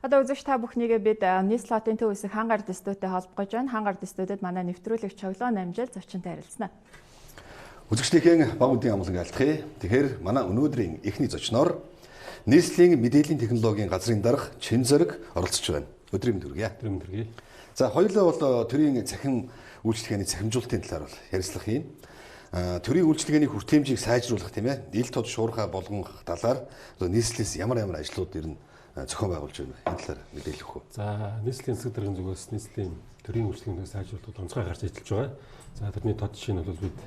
Одоо үзэгч та бүхнийгээ бид нийслэлтын төв хэсэг хангаар дэстүүтэй холбогож байна. Хангаар дэстүүдэд манай нэвтрүүлэгч Чоглоо Намжил зочинтой харилцана. Үзэгчдийн баг үдийн амгалан айлтгая. Тэгэхээр манай өнөөдрийн эхний зочноор нийслэлийн мэдээллийн технологийн газрын дарга Чин Зориг оролцож байна. Өдрийн төргийа. Өдрийн төргий. За хоёулаа бол төрийн цахим үйлчлэгээний цахимжуулалтын талаар бол ярилцлах юм. Төрийн үйлчлэгээний хүртээмжийг сайжруулах тийм ээ. Ил тод шуурхай болгох талаар нийслэлээс ямар ажлууд ирнэ зохион байгуулж байна. Энэ талаар мэдээлэл өгөх үү. За нийслэлийн засаг даргын зүгээс нийслэлийн төрийн үйлчлэгээнээс сайжруулах онцгой гарч ажиллаж байгаа. За тэрний тод жишээ нь бол бид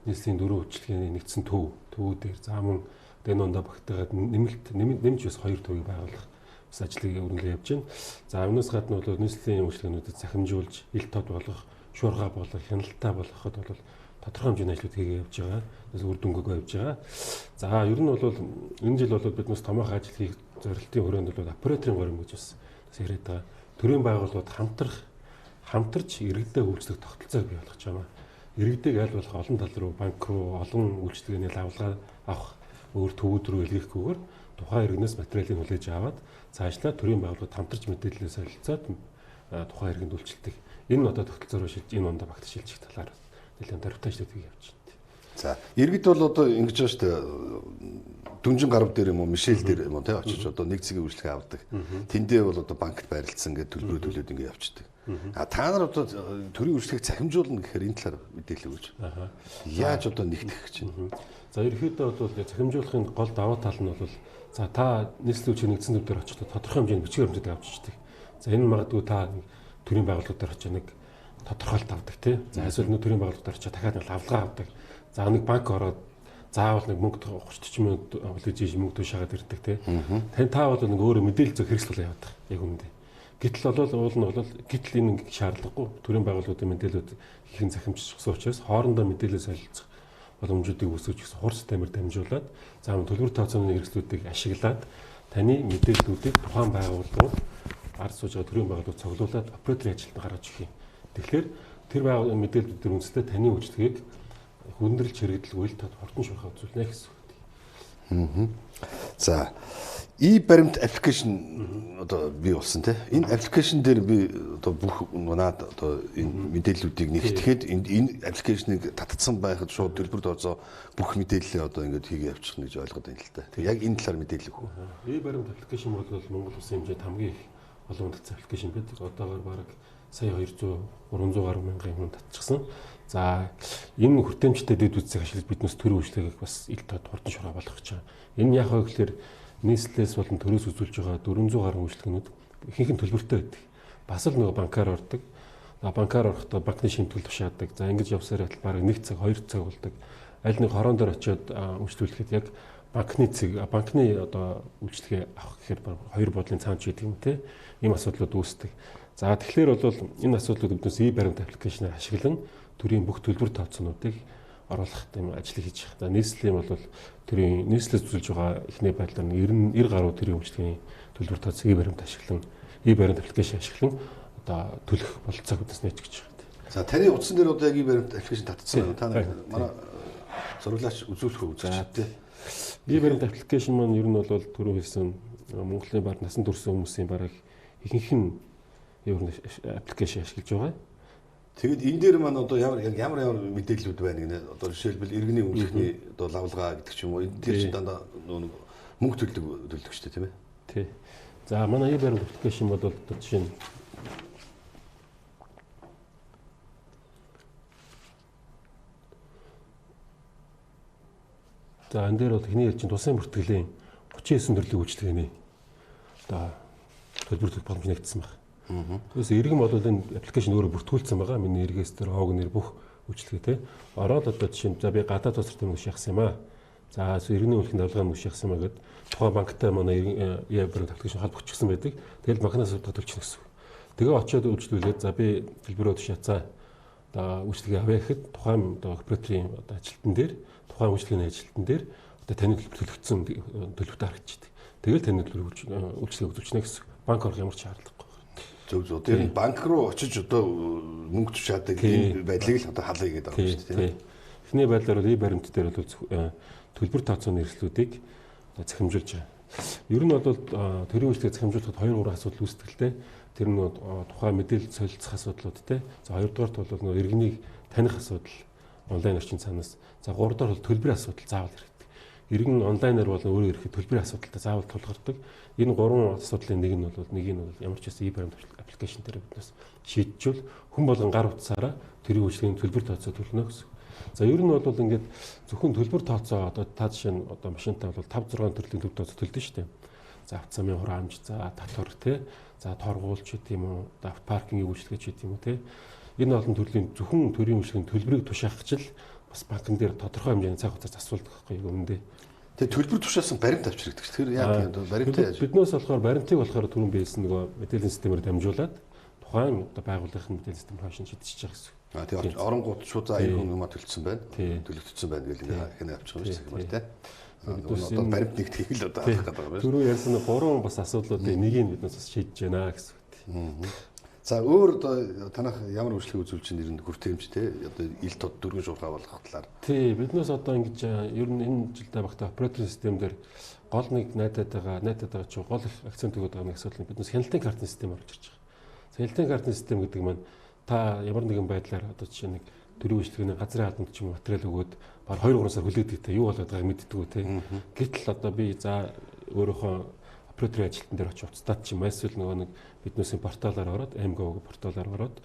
нийслэлийн дөрвөн үйлчлэгээний нэгдсэн төвүүдээр за мөн Дэнонда багтаагаад нэмж бас 2 төвийг байгуулах бас ажлыг өрнөлөө явж байна. За үүнээс гадна бол нийслэлийн үйлчлэгээнүүдэд захимжуулж ил тод болгох, шуурхай болгох, хяналттай болгоход бол тодорхой хэмжээний ажлууд хийгээ явж байгаа. Бас үр дүнгөөгөө явж байгаа. За ер нь бол энэ жил бол бид нас томоохон ажил хийх зорилтын хүрээнд бол операторын горим гэж бас яриад байгаа. Төрийн байгууллагууд хамтарч иргэдэд үйлчлэх тогтолцоог бий болгож байгаа. Иргэдэг аль болох олон тал руу банк руу олон үйлчлэгээний лавлгаа авах өөр төвүүд рүү илгээхгүйгээр тухайн иргэнээс материалыг хүлээж аваад цаашлаа төрийн байгууллагууд хамтарч мэдээлэлээ солилцоод тухайн иргэнд үйлчлдэг. Энэ одоо тогтолцоо руу шилж энэ ондоо багт шилжих талаар нэлээд дөрвтэй ажлуудыг явж байна. За иргэд бол одоо ингэж байна шүү дээ. Дүнжин гарав дээр юм уу, Мишель дээр юм уу те очиж одоо нэг цэгийн үйлчлэгээ авдаг. Тэндээ бол одоо банкт байрлалцсан гэдэг төлбөрөө төлөөд ингэ явчихдаг. Та нар одоо төрийн үйлчлэгийг цахимжуулна гэхээр энэ талаар мэдээлэл өгөөч. Яаж одоо нэгтгэх гэж байна? За ерөөхдөө бол цахимжуулахын гол даваа тал нь бол за та нийслэлийн үйлчлэгийн нэгдсэн төв дээр очиход тодорхой хэмжээний бичгээр хэмжээтэй авчиждаг. За энэ магадгүй та төрийн байгууллага дээр очиж нэг тодорхойлт авдаг тий. За эсвэл нэг төрийн байгууллага дээр очиж дахиад нэг лавлгаа авдаг. За нэг банк ороод заавал нэг мөнгө 30-40 минут авалж ийж мөнгө тушаагаад ирдэг тий. Тань та бол нэг өөрөө мэдээлэл зөв хэрэгсүүлээ явдаг. Яг үнэндээ. Гэтэл уул нь бол гэтэл энэ шаардлагагүй. Төрийн байгууллагуудын мэдээлэлүүд ихэн захимжчихсан учраас хоорондоо мэдээлэл солилцох боломжуудыг үүсгэж гэсэн хур системээр дамжуулаад заавал төлбөр тооцооны хэрэгслүүдийг ашиглаад таны мэдээллүүдийг тухайн байгууллагууд ард сууж байгаа төрийн байгууллагууд цуглуулад операторын ажилд гаргаж өгөх юм. Тэгэхээр тэр байгууллагын мэдээллүүдээр үндэслээ таны үйлчлэгийг хүндрэлж хэрэгдэлгүй л тод хурдан шуурхай үзүүлнэ гэсэн үг. За баримт аппликейшн одоо бий болсон тийм. Энэ аппликейшн дээр би одоо бүх манад одоо энэ мэдээллүүдийг нэгтгэхэд энэ аппликейшнийг татцсан байхад шууд төлбөр тооцоо бүх мэдээллээ одоо ингэж хийгээ явуучих гэж ойлгоод байна л та. Тэг яг энэ талаар мэдээлэл өгөх үү. Баримт аппликейшн бол Монгол Улсын хэмжээнд хамгийн их олон үнэтэй аппликейшн байдаг. Одоогоор бараг сая 200-300 гаруй мянган хүн татчихсан. За энэ хүртээмжтэй дэд үтсийг ашиглаж биднээс төрийн үйлчлэгийг бас ил тод хурдан шуурхай болгох гэж байгаа. Энэ яг хөө гэхээр нийслэлээс болон төрөөс үзүүлж байгаа 400 гаруй үйлчлэгнүүд ихэнх нь төлбөртэй байдаг. Бас л нөгөө банкар ордог. Банкар орохдоо банкны шимтгэл тушаадаг. За ингэж явсаар бараг 1 цаг 2 цаг болдог. Аль нэг хорон дээр очиод үйлчлүүлэхэд яг банкны одоо үйлчлэгээ авах гэхээр 2 бодлын цаамж гэдэг юм те. Ийм асуудлууд үүсдэг. За тэгэхээр бол энэ асуудлууд биднээс баримт аппликейшныг ашиглан төрийн бүх төлбөр тооцоонуудыг оруулах тийм ажлыг хийж байгаа. Нийслэлийн бол төрийн нийслэлд үзүүлж байгаа эхний байдлаар 90 гаруй төрийн үйлчлэгийн төлбөр тооцоог баримт ашиглан баримт аппликейшн ашиглан одоо төлөх бололцоог үдэс нээж гэж байгаа. За таны утсан дээр одоо яг баримт аппликейшн татсан байна. Та манай зориулаач үзүүлэх үү үзэж. Баримт аппликейшн маань ер нь бол төрийн хэлсэн Монголын баг насан турш хүмүүсийн бараг ихэнх нь ер нь аппликейшн ашиглаж байгаа. Тэгэд энэ дээр маань одоо ямар мэдээллүүд байна гэнэ. Одоо жишээлбэл иргэний үйлчлэхний одоо лавлгаа гэдэг ч юм уу. Тэр чинь дандаа мөнгө төлдөг шүү дээ тийм ээ. Тий. За манай баримт аппликейшн бол одоо жишээ нь за энэ дээр бол техникийн хэлчин тусын бүртгэлийн 39 төрлийн үйлчлэгээний одоо төлбөр төлөх боломж нэгдсэн байна. Тэгээс иргэн бол энэ аппликейшн өөрөө бүртгүүлсэн байгаа. Миний эргээс тэр хоог нэр бүх үйлчлэгээ те. Ороод одоо жишээ нь за би гадаад улс төрийн мөнгө шахсан юм аа. За иргэний үйлчлэгийн давлгааны мөнгө шахсан юм аа гэд тухайн банктай манай баримт аппликейшн холбогдчихсан байдаг. Тэгэл банкнаас төлчихнө гэсэн үг. Тэгээ очиод үйлчлүүлээд за би төлбөрөө тушаацаа одоо үйлчлэгээ авъя гэхэд тухайн одоо операторын одоо ажилтан дээр тухайн үйлчлэгийн ажилтан дээр одоо таны төлөвлөгдсөн төлөвтэй харагдчихдаг. Тэгэл таны төлөв үйлчлэгээ үзүүлчихнэ гэсэн. Банк орох ямар ч шаардлагагүй. Зөв. Тэр банк руу очиж одоо мөнгө тушаадаг энэ байдлыг л одоо халаа хийгээд байгаа юм шүү дээ. Эхний байдлаар баримт дээр бол төлбөр тооцооны эрсдлүүдийг захимжуулж байгаа. Ер нь бол төрийн үйлчлэгээ захимжуулахад 2-3 асуудал үүсдэгтэй. Тэр нь тухайн мэдээлэл солилцох асуудлууд те. За хоёрдугаарт бол нөгөө иргэнийг таних асуудал онлайн орчин цаанаас. За гуравдугаар бол төлбөрийн асуудал заавал хэрэгтэй. Иргэн онлайнаар бол өөрөө ирэхэд төлбөрийн асуудалтай заавал тулгардаг. Энэ гурван асуудлын нэг нь бол ямар ч байсан e-баримт аппликейшн дээр биднээс шийдчихвэл хүн болгон гар утсаараа төрийн үйлчлэгийн төлбөр тооцоо төлнө гэсэн. За ер нь бол ингээд зөвхөн төлбөр тооцоо одоо та жишээ нь одоо машинтаа бол 5-6 төрлийн төв тооцоо төлдөг шүү дээ. За автомобилийн хураамж, за татвар те, за торгуулч гэдэг юм уу, паркингийн үйлчлэгээч гэдэг юм уу те. Энэ олон төрлийн зөвхөн төрийн үйлчлэгийн төлбөрийг тушаахчил бас банкн дээр тодорхой хэмжээний цаг хугацаанд асуулдаг байхгүй юу өмнөдөө. Тэгээ төлбөр тушаасан баримт авчирдаг. Тэгэхээр яг баримтаа яаж? Биднээс болохоор баримтыг болохоор түрүүн биелсэн нөгөө мэдээллийн системээр дамжуулаад тухайн одоо байгууллагын мэдээллийн систем хойш шидчихэж байгаа гэсэн. Тэгээ оронгууд шууд за энэ хүн юмаа төлсөн байна. Төлөгдсөн байна гэл хинэ авчих юм шиг байна те. Одоо баримт нэг тэгэл одоо авах гэдэг байна. Түрүү ярьсан 3 бас асуудлуудын нэгийг биднээс бас шийдэж байна гэсэн. За өөр одоо танах ямар үйлчлэг үзүүлж нэр нь хүртээмжтэй одоо ил тод дөрвөн шуурхай болгох талаар. Тий, биднээс одоо ингэж ер нь энэ жилдээ багтаа оператор систем дээр гол нэг найдаад байгаа чи гол их акцент өгöd байгаа нэг асуудал нь биднээс хяналтын картын систем орж ирж байгаа. Хяналтын картын систем гэдэг маань та ямар нэгэн байдлаар одоо жишээ нэг төрийн үйлчлэгийн газрын албанд ч юм материал өгөөд баг 2-3 сар хүлээдэгтэй юу болоод байгааг мэддэггүй тий. Гэтэл одоо би за өөрийнхөө операторын ажилтан дээр очиж уцтаад чи эсвэл нөгөө нэг биднээс порталаар ороод MGO порталаар ороод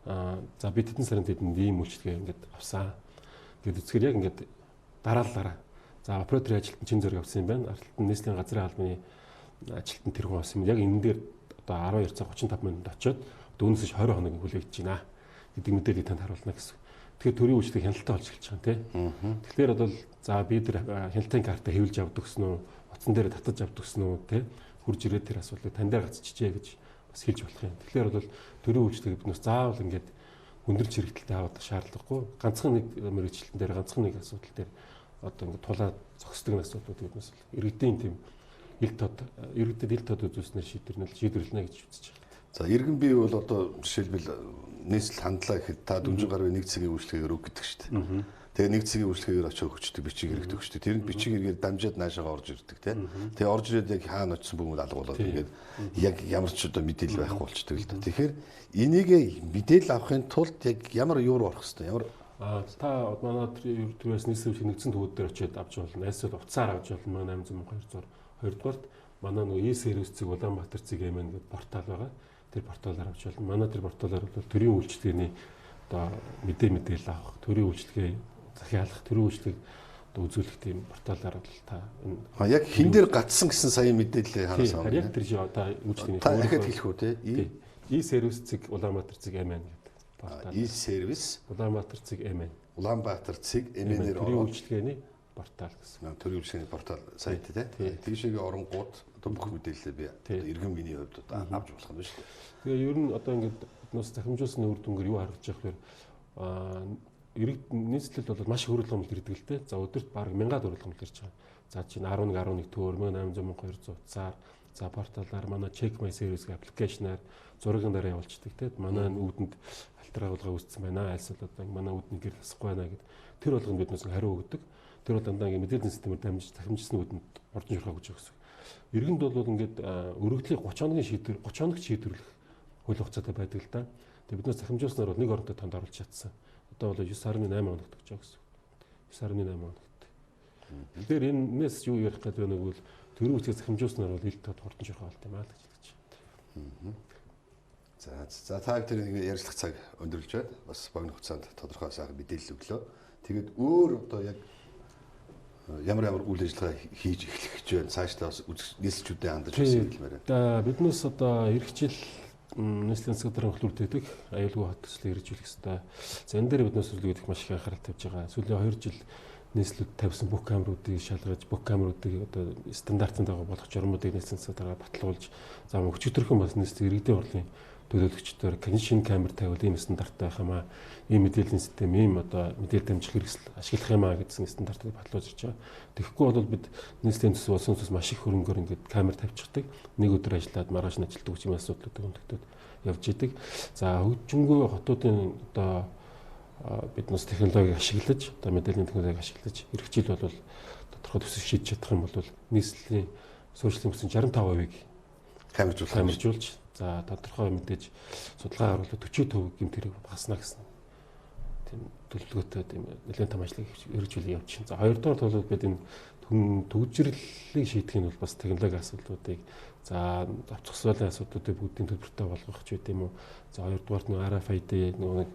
за би тэдэн сарын тэдэнд ийм үйлчлэгээ ингээд авсан. Гэтэл үзэхээр яг ингээд дараалалаараа за операторын ажилтан чин зэрэг авсан юм байна. Ардталтан нийслэлийн газрын албаны ажилтан тэр хүн авсан юм. Яг энэ дээр одоо 12 цаг 35 минутанд очиод дүүнээс 20 хоног хүлээгдэж байна гэдэг мэдээллийг танд харуулна гэсэн. Тэгэхээр төрийн үйлчлэг хяналттай болж эхэлж байгаа юм тий. Тэгэхээр бол за би тэр хяналтын картаа хэвлж авдаг гэсэн үү, утсан дээр татаж авдаг гэсэн үү тий. Хурж ирээд тэр асуудлыг тань дээр гацчихжээ гэж бас хэлж болох юм. Тэгэхээр бол төрийн үйлчлэг биднээс заавал ингээд хүндрэлж хэрэгтэлтэй авах шаардлагагүй. Ганцхан нэг мэргэжилтэн дээр ганцхан нэг асуудал дээр одоо ингээд тулаад зогсдог асуудлууд биднээс иргэдийн тийм ил тод үзүүлснээр шийдвэрлэнэ гэж үзэж байна. За иргэн бий бол одоо жишээлбэл нийслэл хандлаа гэхэд та 4 гаруй 1 цагийн үйлчлэгээр өг гэдэг шүү дээ. Тэгээ 1 цагийн үйлчлэгээр очиж өгчдөг бичиг хэрэгдэг шүү дээ. Тэрэнд бичиг хэрэгээр дамжаад наашаага орж ирдэг тийм. Тэгээ орж ирээд яг хаана очисон бүгд алгуулаад ингээд яг ямар ч одоо мэдээлэл байхгүй болчдөг л да. Тэгэхээр энийг мэдээлэл авахын тулд яг ямар юу руу орох хэрэгтэй? Ямар та манай төрөөс нийслэл нэгдсэн төвүүд дээр очиод авч болно. Эсвэл утсаар авч болно. 8800 2-дугаарт манай нөгөө e-сервис цэг Улаанбаатар цэг MN гэдэг портал байгаа. Тэр порталаар авч болно. Манай тэр порталаар бол төрийн үйлчлэгээний одоо мэдээлэл авах, төрийн үйлчлэгээ захиалах, төрийн үйлчлэг одоо үзүүлэх тийм порталаар бол та энэ яг хин дээр гатсан гэсэн сая мэдээлэл хараас авах. Яг тэр чинь одоо үйлчлэгээний та дахиад хэлэх үү те? E-сервис цэг Улаанбаатар цэг MN гэдэг портал. E-сервис Улаанбаатар цэг MN. Улаанбаатар цэг MN-ээр төрийн үйлчлэгээний портал гэсэн. Төрийн үйлчлэгээний портал сайт те. Тийшээгээ оронгууд одоо бүх мэдээлэлээ би иргэн миний хувьд одоо авч болох юм шүү дээ. Тэгээ ер нь одоо ингээд биднээс захимжуулсны үр дүнгээр юу харагдаж байгаа вэ? Нийслэл бол маш их хөрөлт гомдол ирдэг л те. За өдөрт бараг 1000-аад хөрөлт гомдол ирж байгаа. За чинь 11 төгрөг 1800 утсаар за порталаар манай Check My Service гэх аппликейшнаар зургийн дараа явуулчихдаг те. Манай үүдэнд альтер агуулга үүссэн байна. Альсвал одоо манай үүдний гэр засахгүй байна гэд тэр болгонд биднээс хариу өгдөг. Тэр бол дандаа ингээд мэдээллийн системээр дамжиж захимжуулсны үүдэнд ордон шурхаа гэж байгаа гэсэн. Иргэнд бол ингээд өргөдлийг 30 хоног шийдвэрлэх хууль хугацаатай байдаг л да. Тэгээ биднээс захимжуулснаар бол нэг оронтой тонд оруулж чадсан. Одоо бол 9.8 хоногт гэж байгаа гэсэн. 9.8 хоногт. Тэгэхээр энэс юу ярих гэдэг вэ гэвэл төрийн үйлчлэг захимжуулснаар бол ил тод хурдан шурхаа болт юм аа л гэж хэлж байна. За та тэр нэг ярилцлах цаг өндөрлж байна. Бас богино хугацаанд тодорхой сайхан мэдээлэл өглөө. Тэгээд өөр одоо яг ямар үйл ажиллагаа хийж эхлэх гэж байна. Цаашлаа бас нийслэлчүүдэд хандаж байсан хэлмээр байна. Биднээс одоо эх жил нийслэлийн засаг даргын хөлбөрт өгдөг аюулгүй хот төслийг хэрэгжүүлэх хэрэгтэй. За энэ дээр биднээс үлгэх маш их анхаарал тавьж байгаа. Сүүлийн 2 жил нийслэлд тавьсан бүх камеруудыг шалгаж, бүх камеруудыг одоо стандартын дагуу болгох журмуудыг нийслэлийн засаг дарга баталгуулж, за өчигдөрхөн бас нийслэлийн иргэдийн хурлын төлөөлөгчдөөр шинэ камер тавиул ийм стандарттай байх юм аа. Ийм мэдээллийн систем, ийм одоо мэдээлэл дамжих хэрэгсэл ашиглах юм аа гэсэн стандартыг баталгааж ирж байгаа. Тэгэхгүй бол бид нийслэлийн төсөв улсын төсөв маш их хөрөнгөөр ингээд камер тавьчихдаг. Нэг өдөр ажиллаад маргааш нь ажилтдаг юм асуудлуудыг өндөгдөд явж идэг. За хөгжингүй хотуудын одоо биднээс технологиг ашиглаж, одоо мэдээллийн технологиг ашиглаж эрхжил бол тодорхой төсөв шийдэж чадах юм бол нийслэлийн сошиализм гэсэн 65%-ийг камержуулах. за тодорхой мэдээж судалгаа харуулаад 40% гэмт хэрэг багасна гэсэн тийм төлөвлөгөөтэй тийм нэлээд том ажлыг хэрэгжүүлээ явуулчихсан. За хоёрдугаар бол бид энэ төгжрлийг шийдэх нь бол бас технологийн асуудлуудыг за авцгсуулын асуудлуудыг бүгдийн төлбөртэй болгох ч гэдэм үү. За хоёрдугаар нь RFID нэг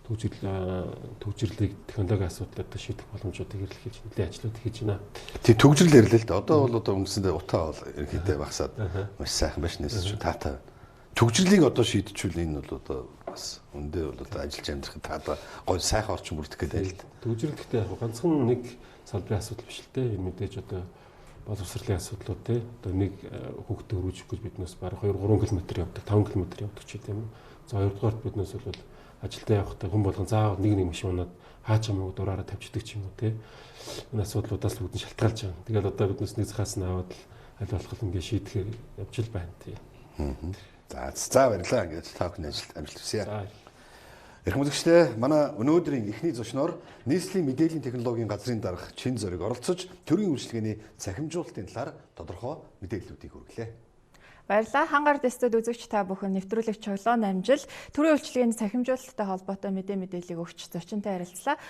төгжрлийг технологийн асуудлуудад шийдэх боломжуудыг эрэлхийж нэлээд ажлууд хийж байна. Тий төгжрөл ярьлаа л да. Одоо бол өнгөсөндөө утаа бол ерөнхийдөө багасаад маш сайхан байна нэс шүү таатай. Төгжрлийг одоо шийдчихвэл энэ бол одоо бас өндөө бол одоо ажиллаж амьдрахад таадаа гой сайхан орчин бүрдэх гэдэг л да. Төгжрөл гэхдээ яг ганцхан нэг салбарын асуудал биш л дээ. Мэдээж одоо боловсролын асуудлууд те одоо нэг хүүхдээ өргөжих гэж биднээс бараг 2-3 км явдаг, 5 км явдаг ч гэдэм юм. За хоёрдугаарт биднээс бол ажилдаа явахдаа хүн болгон заавал нэг машин унаад хаач хамаагүй дураараа тавьчихдаг ч юм уу те. Энэ асуудлуудаас л бүгд шалтгаалж байгаа. Тэгээд одоо биднээс нэг цахаас нь аваад аль болох ингээ шийдэхээр явж л байна тий. За баярлалаа. Ингээд та бүхэн амжилт хүсье. Эрхэм үзэгчдээ манай өнөөдрийн эхний зочноор нийслэлийн мэдээллийн технологийн газрын дарга Чин Зориг оролцож төрийн үйлчилгээний цахимжуулалтын талаар тодорхой мэдээллүүдийг хүргэлээ. Баярлалаа. Хангаар дэстүүд үзэгч та бүхэн нэвтрүүлэг чоглоон амжил төрийн үйлчилгээний цахимжуулалттай холбоотой мэдээллийг өгч зочинтой харилцлаа.